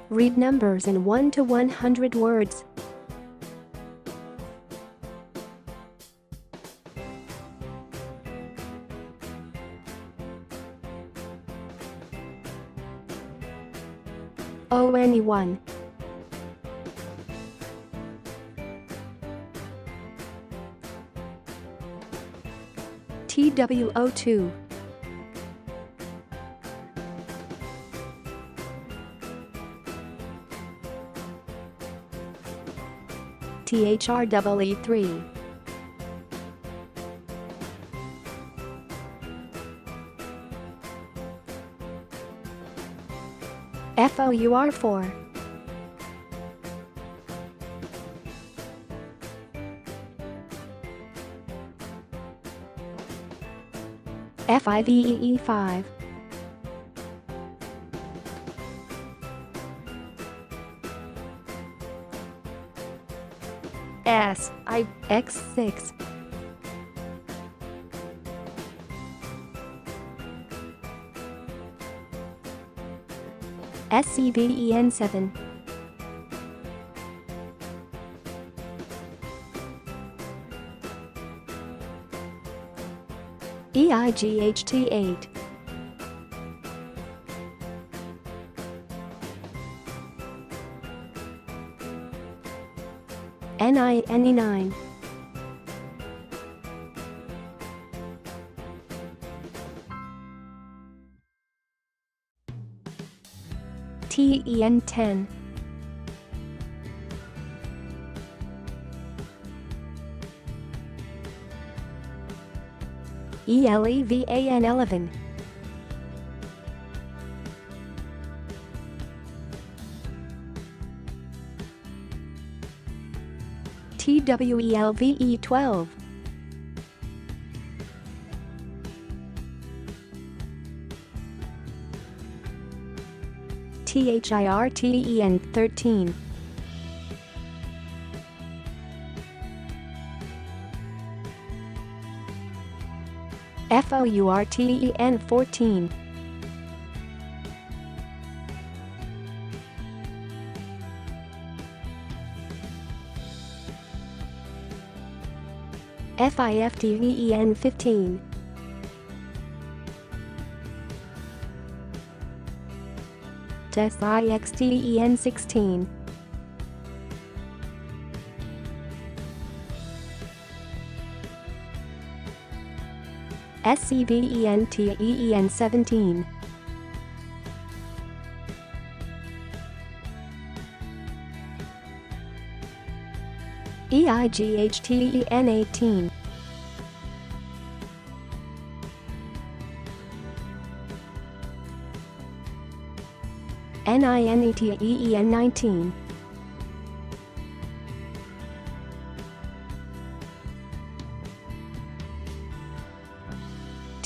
Read numbers in 1 to 100 words. ONE1. TWO2. THREE3. FOUR4. FIVEE5. SIX6. SCVEN7. EIGHT8. NINE9. TEN10. ELEVAN11. TWELVE12. THIRTEN13. FOURTEN14. FIFTVEN15. SIXTEN16. SCVENTEEN17. EIGHTEN18. NINETEEN19.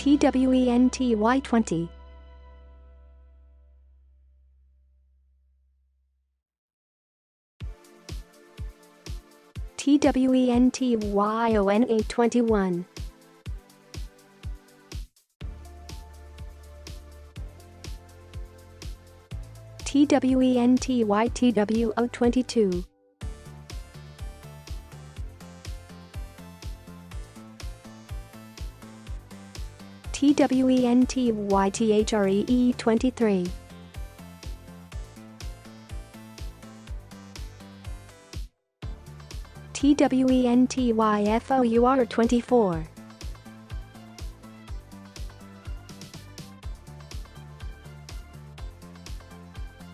TWENTY20. TWENTYONA21. TWENTYTWO22. TWENTYTHREE23. TWENTYFOUR24.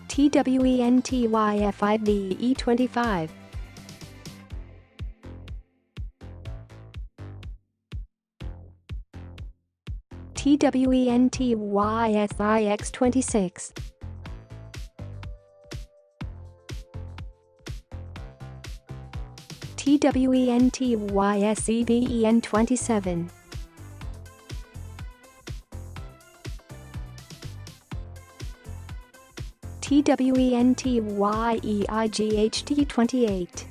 TWENTYFIVE25. TWENTYSIX26. TWENTYSEVEN27. TWENTYEIGHT28.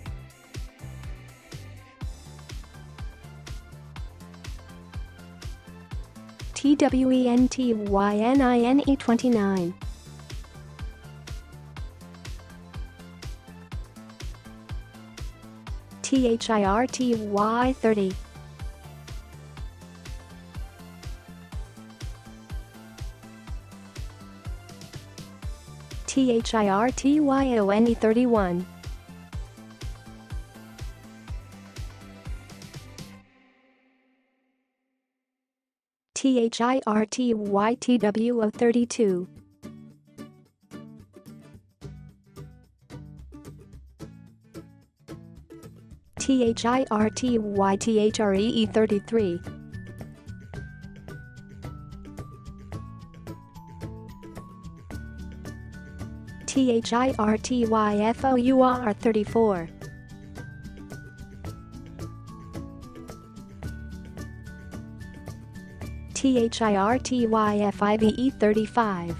TWENTYNE 29. THIRTY 30. THIRTYONE 31. THIRTYTWO 32. THIRTYTHREE 33. THIRTYFOUR 34. THIRTYFIVE 35.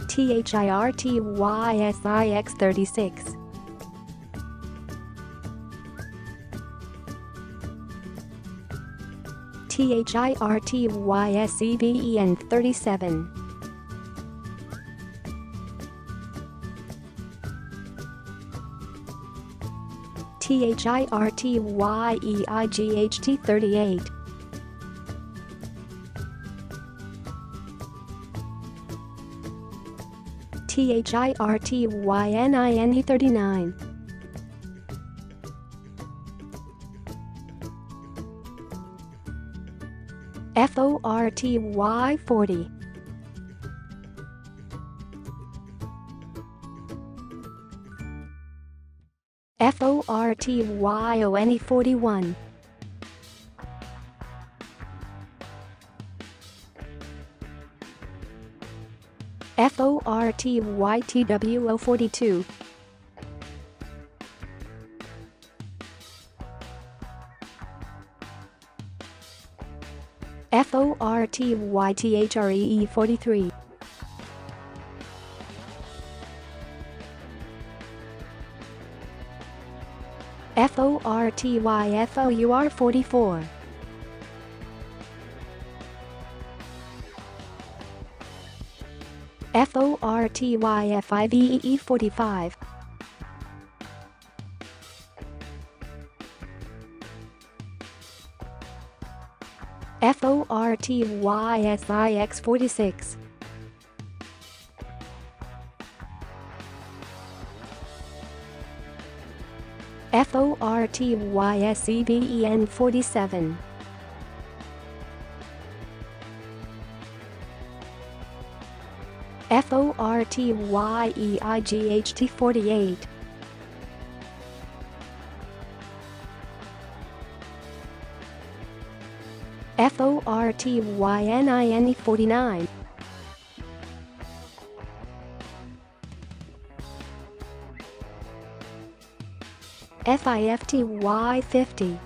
THIRTYSIX 36. THIRTYSEVEN 37. THIRTYEIGHT 38. THIRTYNINE 39. FORTY 40. FORTYONE 41. FORTYTWO 42. FORTYTHREE 43. FORTYFOUR 44. FORTYFIVE 45. FORTYSIX 46. FORTYSEVEN 47. FORTYEIGHT 48. FORTYNINE 49. FIFTY 50.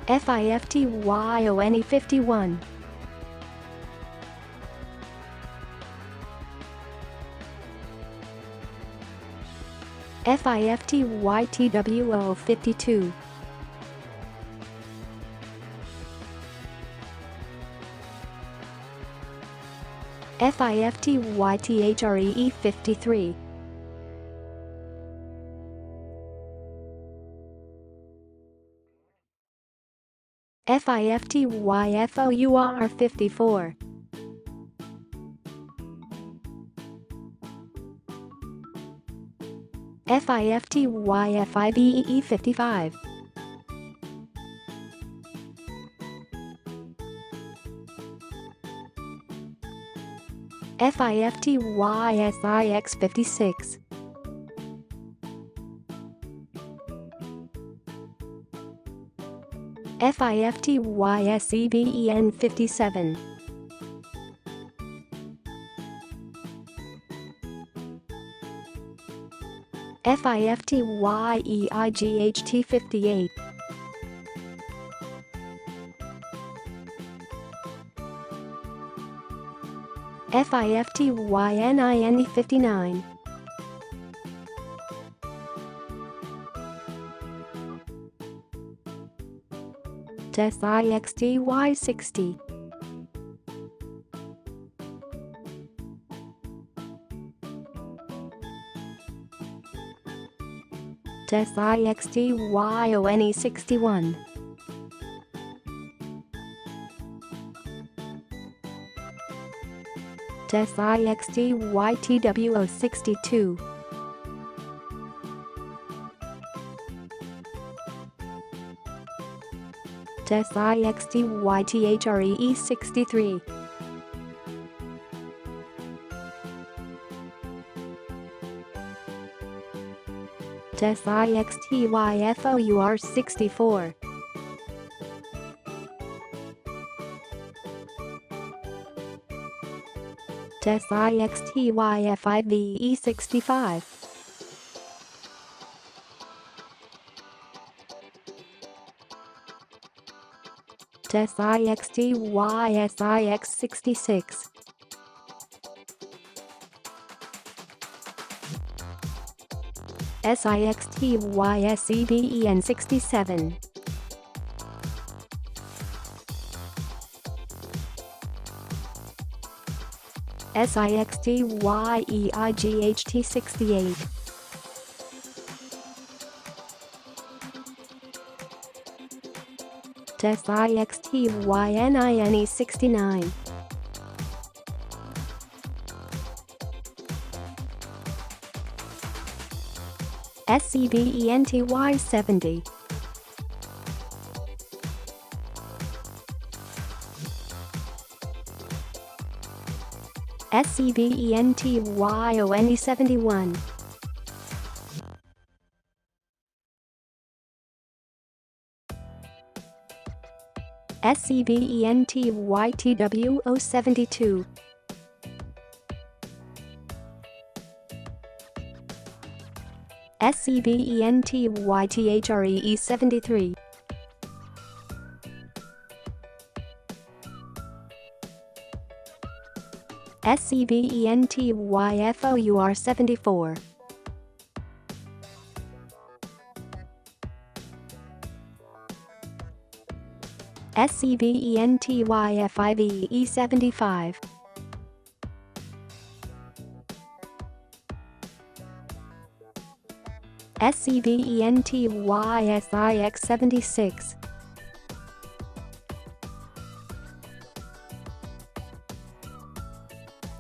FIFTYONE 51. FIFTYTWO 52. FIFTYTHREE 53. FIFTYFOUR 54. FIFTYFIVE 55. FIFTYSIX 56. FIFTYSEVEN 57. FIFTYEIGHT 58. FIFTYNINE 59. SIXTY 60. SIXTYONE 61. SIXTYTWO 62. SIXTYTHREE 63. SIXTYFOUR 64. SIXTYFIVE 65. SIXTYSIX 66. SIXTYSEBEN 67. SIXTYEIGHT 68. SIXTYNINE 69. SCBENTY 70. SCBENTYONE 71. SCBENTYTWO 72. SCBENTYTHREE 73. SCBENTYFOUR 74. SCBENTYFIVE 75. SCBENTYSIX 76.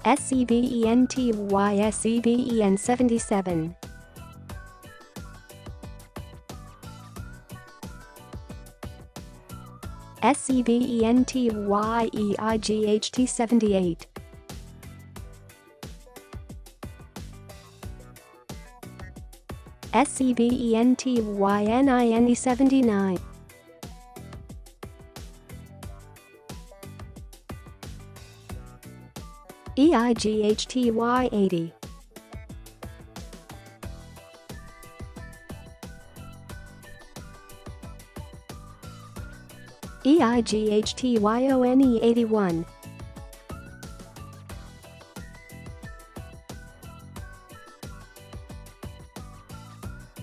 SCBENTYSEBEN 77. SCBENTYEIGHT 78. SCBENTYNINE 79. EIGHTY 80. EIGHTYONE 81.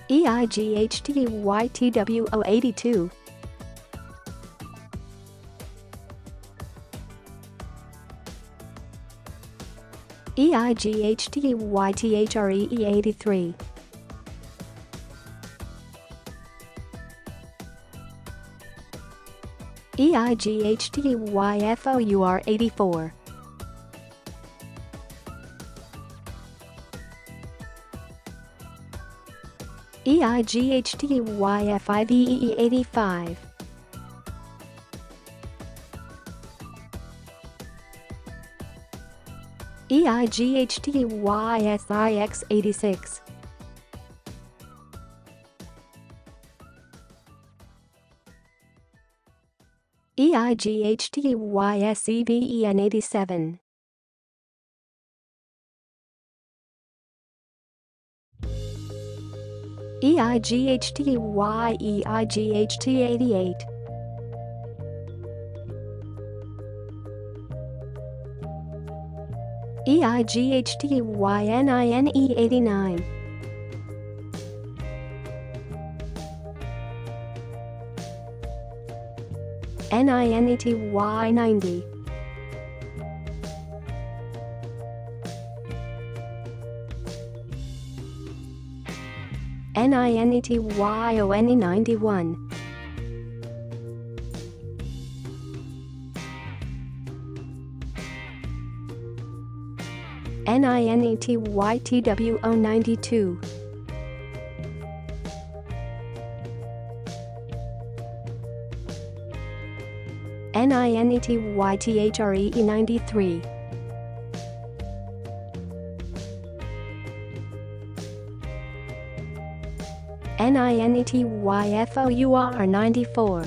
EIGHTYTWO 82. EIGHTYTHREE 83. EIGHTYFOUR 84. EIGHTYFIVE 85. EIGHTYSIX 86. EIGHTYSEBEN 87. EIGHTYEIGHT 88. EIGHTYNINE 89. NINETY 90. NINETYONE 91. NINETYTWO 92. NINETYTHREE 93. NINETYFOUR 94.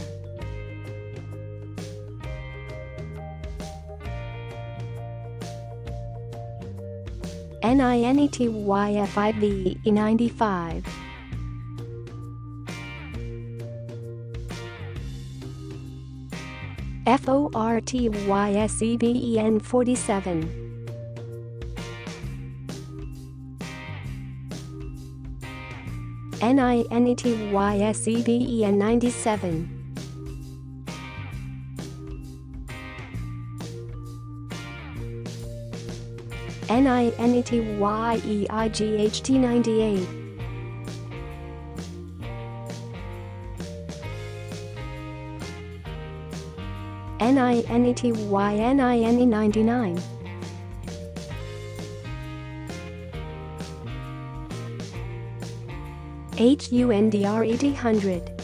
NINETYFIVE 95. FORTYSEVEN 47. NINETYSEVEN 97. NINETYEIGHT 98. NINETYNINE 99. HUNDR 800.